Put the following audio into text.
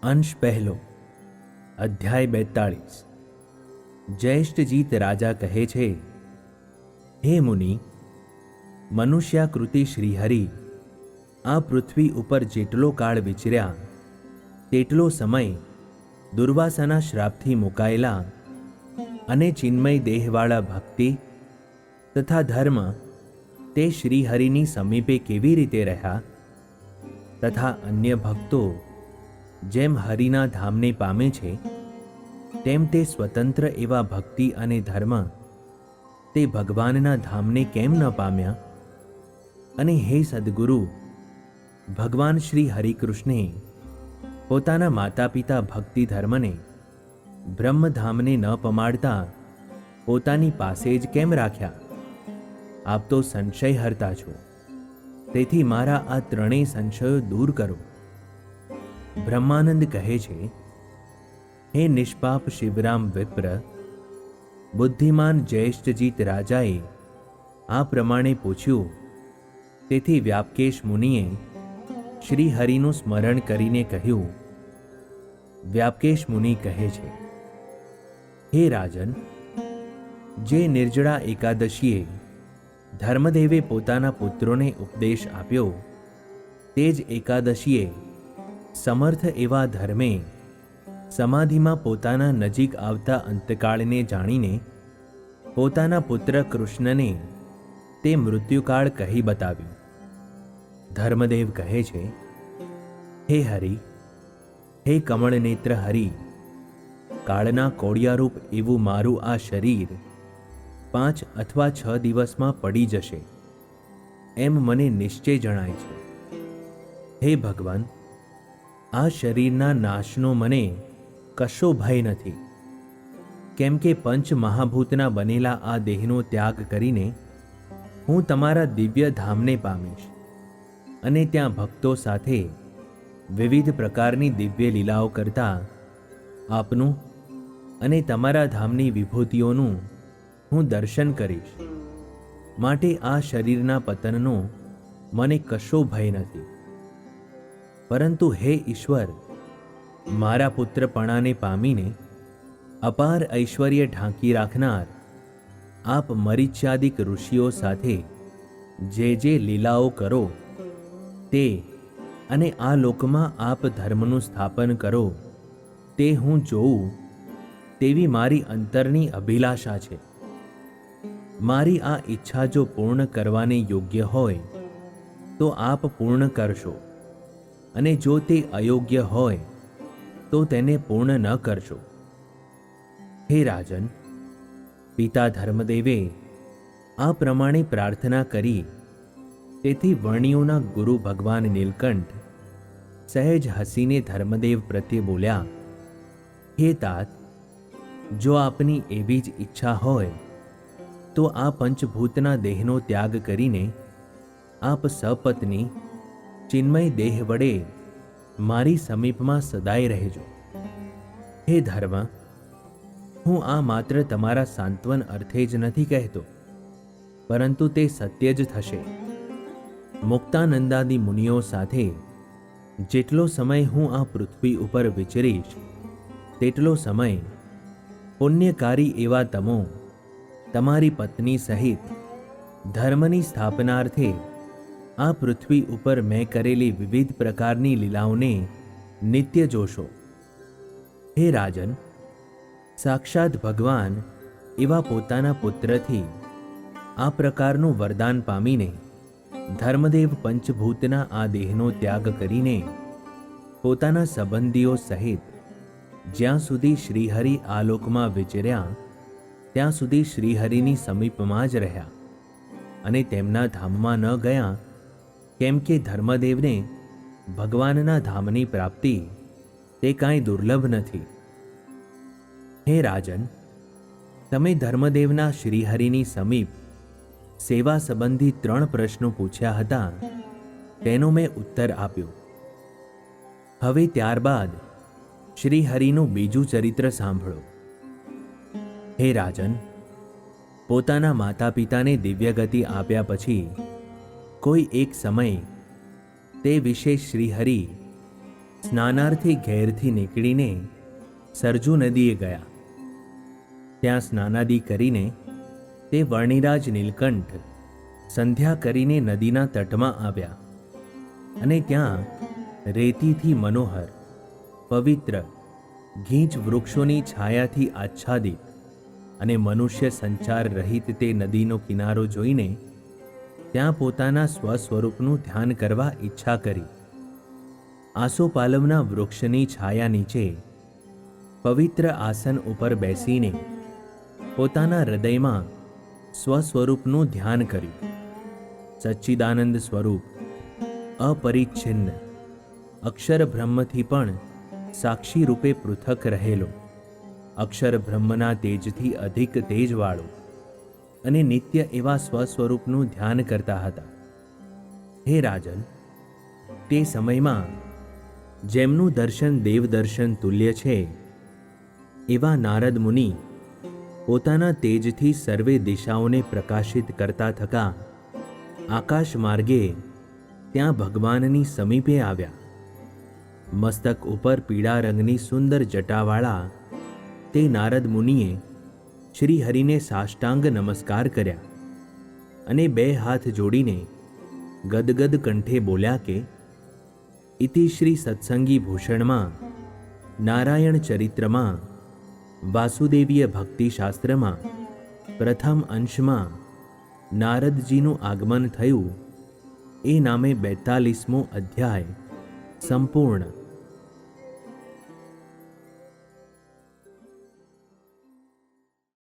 અંશ પહેલો, અધ્યાય 42। જયેષ્ઠજીત રાજા કહે છે, હે મુનિ, મનુષ્યાકૃતિ શ્રીહરિ આ પૃથ્વી ઉપર જેટલો કાળ વિચર્યા તેટલો સમય દુર્વાસાના શ્રાપથી મુકાયેલા અને ચિન્મય દેહવાળા ભક્તિ તથા ધર્મ તે શ્રીહરિની સમીપે કેવી રીતે રહ્યા તથા અન્ય ભક્તો જેમ હરિના ધામને પામે છે તેમ તે સ્વતંત્ર એવા ભક્તિ અને ધર્મ તે ભગવાનના ધામને કેમ ન પામ્યા? અને હે સદ્ગુરુ, ભગવાન શ્રી હરિકૃષ્ણે પોતાના માતા પિતા ભક્તિ ધર્મને બ્રહ્મધામને ન પમાડતા પોતાની પાસે જ કેમ રાખ્યા? આપ તો સંશય હરતા છો, તેથી મારા આ ત્રણેય સંશયો દૂર કરો। બ્રહ્માનંદ કહે છે, હે નિષ્પાપ શિવરામ વિપ્ર, બુદ્ધિમાન જયેષ્ઠજીત રાજાએ આ પ્રમાણે પૂછ્યું, તેથી વ્યાપકેશ મુનિએ શ્રી હરિનું સ્મરણ કરીને કહ્યું। વ્યાપકેશ મુનિ કહે છે, હે રાજન, જે નિર્જળા એકાદશીએ ધર્મદેવે પોતાના પુત્રોને ઉપદેશ આપ્યો તે જ એકાદશીએ સમર્થ એવા ધર્મે સમાધિમાં પોતાના નજીક આવતા અંતકાળને જાણીને પોતાના પુત્ર કૃષ્ણને તે મૃત્યુકાળ કહી બતાવ્યું। ધર્મદેવ કહે છે, હે હરિ, હે કમળનેત્ર હરિ, કાળના કોળિયારૂપ એવું મારું આ શરીર 5 અથવા 6 દિવસમાં પડી જશે એમ મને નિશ્ચય જણાય છે। હે ભગવાન, આ શરીરના નાશનો મને કશો ભય નથી, કેમ કે પંચ મહાભૂતના બનેલા આ દેહનો ત્યાગ કરીને હું તમારા દિવ્ય ધામને પામીશ અને ત્યાં ભક્તો સાથે વિવિધ પ્રકારની દિવ્ય લીલાઓ કરતા આપનું અને તમારા ધામની વિભૂતિઓનું હું દર્શન કરીશ। માટે આ શરીરના પતનનો મને કશો ભય નથી। પરંતુ હે ઈશ્વર, મારા પુત્રપણાને પામીને અપાર ઐશ્વર્ય ઢાંકી રાખનાર આપ મરીચ્યાદિક ઋષિઓ સાથે જે જે લીલાઓ કરો તે અને આ લોકમાં આપ ધર્મનું સ્થાપન કરો તે હું જોઉં તેવી મારી અંતરની અભિલાષા છે। મારી આ ઈચ્છા જો પૂર્ણ કરવાને યોગ્ય હોય તો આપ પૂર્ણ કરશો, અને જો તે અયોગ્ય હોય તો તેને પૂર્ણ ન કરશો। હે રાજન, પિતા ધર્મદેવે આ પ્રમાણે પ્રાર્થના કરી, તેથી વર્ણિયોના ગુરુ ભગવાન નીલકંઠ સહેજ હસીને ધર્મદેવ પ્રત્યે બોલ્યા, હે તાત, જો આપની એવી જ ઈચ્છા હોય તો આ પંચભૂતના દેહનો ત્યાગ કરીને આપ સપત્ની ચિન્મય દેહ વડે મારી સમીપમાં સદાય રહેજો। હે ધર્મ, હું આ માત્ર તમારા સાંત્વન અર્થે જ નથી કહેતો, પરંતુ તે સત્ય જ થશે। મુક્તાનંદાદિ મુનિઓ સાથે જેટલો સમય હું આ પૃથ્વી ઉપર વિચરીશ તેટલો સમય પુણ્યકારી એવા તમો તમારી પત્ની સહિત ધર્મની સ્થાપનાર્થે આ પૃથ્વી ઉપર મેં કરેલી વિવિધ પ્રકારની લીલાઓને નિત્ય જોશો। હે રાજન, સાક્ષાત ભગવાન એવા પોતાના પુત્રથી આ પ્રકારનું વરદાન પામીને ધર્મદેવ પંચભૂતના આ દેહનો ત્યાગ કરીને પોતાના સંબંધીઓ સહિત જ્યાં સુધી શ્રીહરિ આલોકમાં વિચર્યા ત્યાં સુધી શ્રીહરિની સમીપમાં જ રહ્યા અને તેમના ધામમાં ન ગયા, કેમ કે ધર્મદેવને ભગવાનના ધામની પ્રાપ્તિ તે કાંઈ દુર્લભ નથી। હે રાજન, તમે ધર્મદેવના શ્રીહરિની સમીપ સેવા સંબંધી 3 પ્રશ્નો પૂછ્યા હતા તેનો મેં ઉત્તર આપ્યો। હવે ત્યારબાદ શ્રીહરિનું બીજું ચરિત્ર સાંભળો। હે રાજન, પોતાના માતા પિતાને દિવ્ય ગતિ આપ્યા પછી કોઈ એક સમય તે વિશે શ્રીહરિ સ્નાનાર્થે ઘેરથી નીકળીને સરજુ નદીએ ગયા. ત્યાં સ્નાનાદિ કરીને તે વર્ણિરાજ નીલકંઠ સંધ્યા કરીને નદીના તટમાં આવ્યા અને ત્યાં રેતીથી મનોહર પવિત્ર ઘીંચ વૃક્ષોની છાયાથી આચ્છાદિત અને મનુષ્ય સંચાર રહિત તે નદીનો કિનારો જોઈને ત્યાં પોતાના સ્વસ્વરૂપનું ધ્યાન કરવા ઈચ્છા કરી. આસોપાલવના વૃક્ષની છાયા નીચે પવિત્ર આસન ઉપર બેસીને પોતાના હૃદયમાં સ્વસ્વરૂપનું ધ્યાન કર્યું. સચ્ચિદાનંદ સ્વરૂપ અપરિચ્છિન્ન અક્ષર બ્રહ્મથી પણ સાક્ષી રૂપે પૃથક રહેલો, અક્ષર બ્રહ્મના તેજથી અધિક તેજવાળો અને નિત્ય એવા સ્વસ્વરૂપનું ધ્યાન કરતા હતા. હે રાજન, તે સમયમાં જેમનું દર્શન દેવદર્શન તુલ્ય છે એવા નારદ મુનિ પોતાના તેજથી સર્વે દિશાઓને પ્રકાશિત કરતા થકા આકાશ માર્ગે ત્યાં ભગવાનની સમીપે આવ્યા. મસ્તક ઉપર પીળા રંગની સુંદર જટાવાળા તે નારદ મુનિએ શ્રી હરિને સાષ્ટાંગ નમસ્કાર કર્યા અને બે હાથ જોડીને ગદગદ કંઠે બોલ્યા કે ઇતિ શ્રી સત્સંગી ભૂષણમાં નારાયણ ચરિત્રમાં વાસુદેવીય ભક્તિશાસ્ત્રમાં પ્રથમ અંશમાં નારદજીનું આગમન થયું એ નામે 42મો અધ્યાય સંપૂર્ણ.